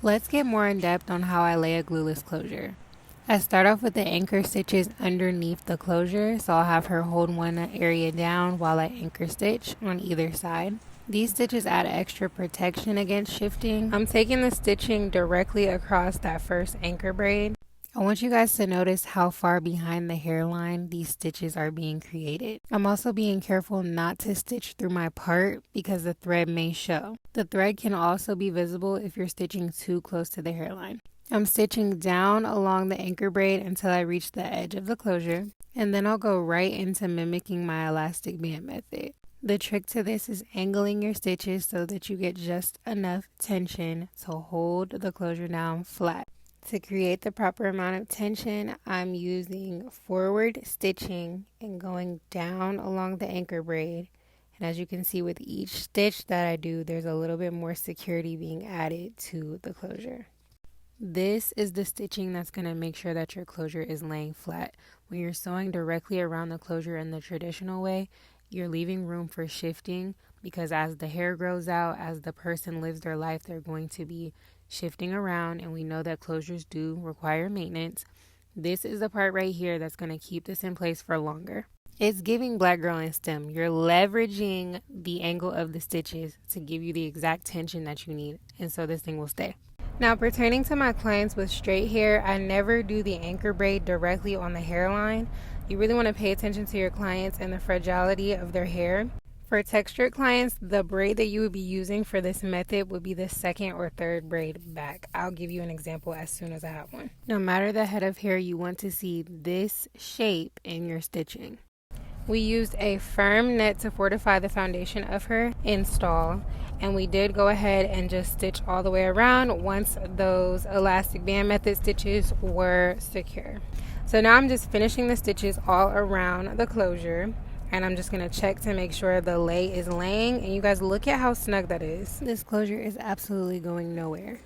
Let's get more in depth on how I lay a glueless closure. I start off with the anchor stitches underneath the closure, so I'll have her hold one area down while I anchor stitch on either side. These stitches add extra protection against shifting. I'm taking the stitching directly across that first anchor braid. I want you guys to notice how far behind the hairline these stitches are being created. I'm also being careful not to stitch through my part because the thread may show. The thread can also be visible if you're stitching too close to the hairline. I'm stitching down along the anchor braid until I reach the edge of the closure, and then I'll go right into mimicking my elastic band method. The trick to this is angling your stitches so that you get just enough tension to hold the closure down flat. To create the proper amount of tension, I'm using forward stitching and going down along the anchor braid. And as you can see with each stitch that I do, there's a little bit more security being added to the closure. This is the stitching that's going to make sure that your closure is laying flat. When you're sewing directly around the closure in the traditional way, you're leaving room for shifting because as the hair grows out, as the person lives their life, they're going to be shifting around, and we know that closures do require maintenance. This is the part right here that's going to keep this in place for longer. It's giving Black Girl in STEM. You're leveraging the angle of the stitches to give you the exact tension that you need, and so this thing will stay. Now, pertaining to my clients with straight hair, I never do the anchor braid directly on the hairline. You really want to pay attention to your clients and the fragility of their hair. For textured clients, the braid that you would be using for this method would be the second or third braid back. I'll give you an example as soon as I have one. No matter the head of hair, you want to see this shape in your stitching. We used a firm net to fortify the foundation of her install, and we did go ahead and just stitch all the way around once those elastic band method stitches were secure. So now I'm just finishing the stitches all around the closure, and I'm just going to check to make sure the lay is laying, and you guys look at how snug that is. This closure is absolutely going nowhere.